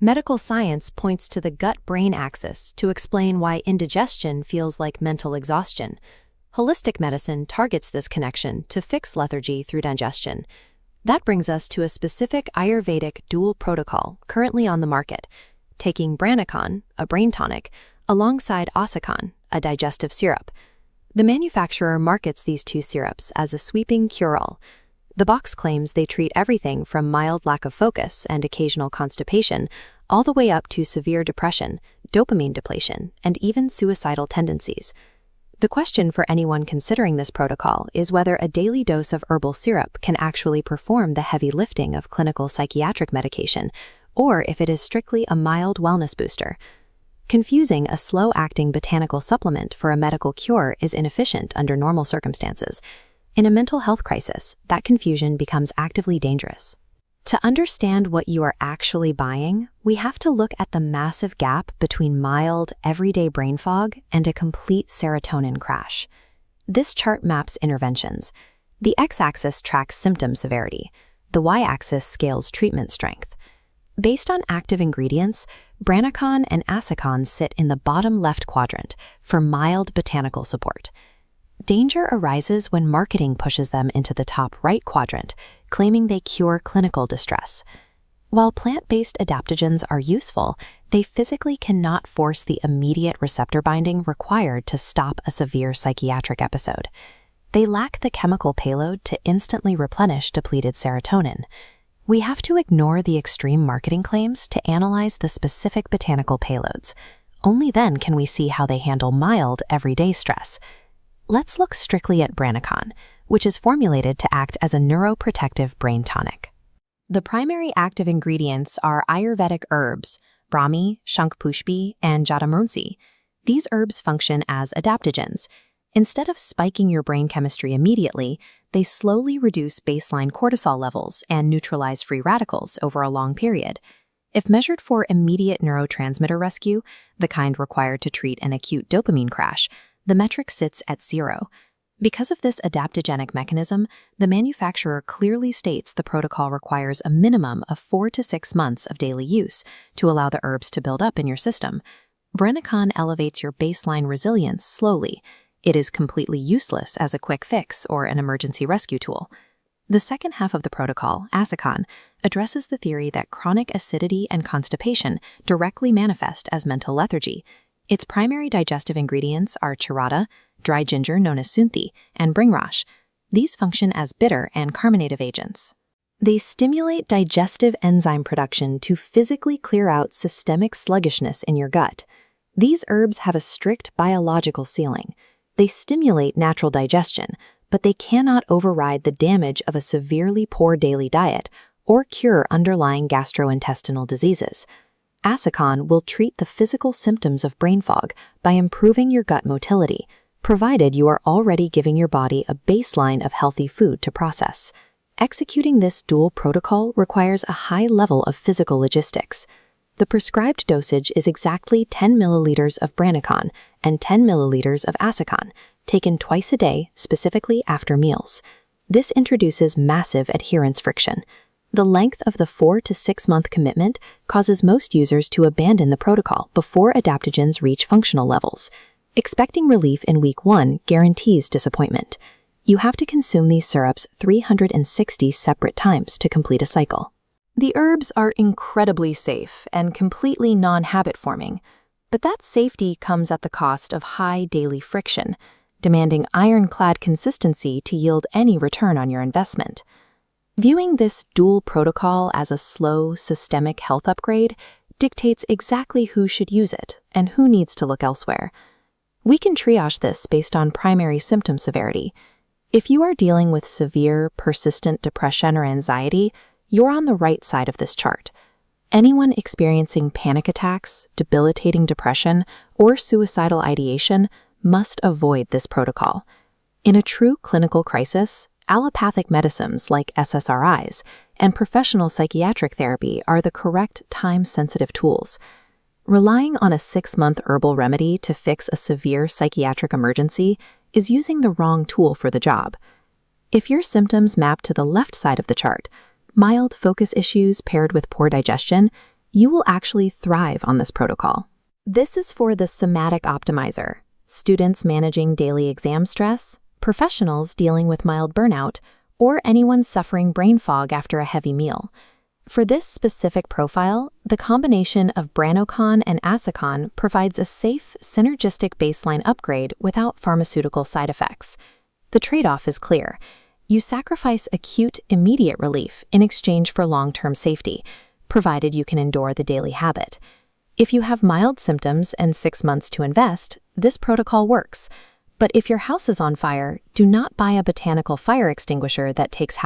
Medical science points to the gut-brain axis to explain why indigestion feels like mental exhaustion. Holistic medicine targets this connection to fix lethargy through digestion. That brings us to a specific Ayurvedic dual protocol currently on the market, taking BRAINOCON, a brain tonic, alongside ASICON, a digestive syrup. The manufacturer markets these two syrups as a sweeping cure-all. The box claims they treat everything from mild lack of focus and occasional constipation all the way up to severe depression, dopamine depletion, and even suicidal tendencies. The question for anyone considering this protocol is whether a daily dose of herbal syrup can actually perform the heavy lifting of clinical psychiatric medication, or if it is strictly a mild wellness booster. Confusing a slow-acting botanical supplement for a medical cure is inefficient under normal circumstances. In a mental health crisis, that confusion becomes actively dangerous. To understand what you are actually buying, we have to look at the massive gap between mild, everyday brain fog and a complete serotonin crash. This chart maps interventions. The x-axis tracks symptom severity. The y-axis scales treatment strength. Based on active ingredients, BRAINOCON and ASICON sit in the bottom left quadrant for mild botanical support. Danger arises when marketing pushes them into the top right quadrant, claiming they cure clinical distress. While plant-based adaptogens are useful, they physically cannot force the immediate receptor binding required to stop a severe psychiatric episode. They lack the chemical payload to instantly replenish depleted serotonin. We have to ignore the extreme marketing claims to analyze the specific botanical payloads. Only then can we see how they handle mild, everyday stress. Let's look strictly at BRAINOCON, which is formulated to act as a neuroprotective brain tonic. The primary active ingredients are Ayurvedic herbs, Brahmi, Shankpushpi, and Jatamunsi. These herbs function as adaptogens. Instead of spiking your brain chemistry immediately, they slowly reduce baseline cortisol levels and neutralize free radicals over a long period. If measured for immediate neurotransmitter rescue, the kind required to treat an acute dopamine crash, the metric sits at 0. Because of this adaptogenic mechanism, the manufacturer clearly states the protocol requires a minimum of 4 to 6 months of daily use to allow the herbs to build up in your system. BRAINOCON elevates your baseline resilience slowly. It is completely useless as a quick fix or an emergency rescue tool. The second half of the protocol, ASICON, addresses the theory that chronic acidity and constipation directly manifest as mental lethargy. Its primary digestive ingredients are charada, dry ginger known as sunthi, and bringraj. These function as bitter and carminative agents. They stimulate digestive enzyme production to physically clear out systemic sluggishness in your gut. These herbs have a strict biological ceiling. They stimulate natural digestion, but they cannot override the damage of a severely poor daily diet or cure underlying gastrointestinal diseases. ASICON will treat the physical symptoms of brain fog by improving your gut motility, provided you are already giving your body a baseline of healthy food to process. Executing this dual protocol requires a high level of physical logistics. The prescribed dosage is exactly 10 milliliters of BRAINOCON and 10 milliliters of ASICON, taken twice a day, specifically after meals. This introduces massive adherence friction. The length of the 4 to 6 month commitment causes most users to abandon the protocol before adaptogens reach functional levels. Expecting relief in week 1 guarantees disappointment. You have to consume these syrups 360 separate times to complete a cycle. The herbs are incredibly safe and completely non-habit forming, but that safety comes at the cost of high daily friction, demanding ironclad consistency to yield any return on your investment. Viewing this dual protocol as a slow, systemic health upgrade dictates exactly who should use it and who needs to look elsewhere. We can triage this based on primary symptom severity. If you are dealing with severe, persistent depression or anxiety, you're on the right side of this chart. Anyone experiencing panic attacks, debilitating depression, or suicidal ideation must avoid this protocol. In a true clinical crisis, allopathic medicines like SSRIs and professional psychiatric therapy are the correct time-sensitive tools. Relying on a 6-month herbal remedy to fix a severe psychiatric emergency is using the wrong tool for the job. If your symptoms map to the left side of the chart, mild focus issues paired with poor digestion, you will actually thrive on this protocol. This is for the somatic optimizer, students managing daily exam stress, professionals dealing with mild burnout, or anyone suffering brain fog after a heavy meal. For this specific profile, the combination of BRAINOCON and ASICON provides a safe, synergistic baseline upgrade without pharmaceutical side effects. The trade-off is clear. You sacrifice acute, immediate relief in exchange for long-term safety, provided you can endure the daily habit. If you have mild symptoms and 6 months to invest, this protocol works. But if your house is on fire, do not buy a botanical fire extinguisher that takes half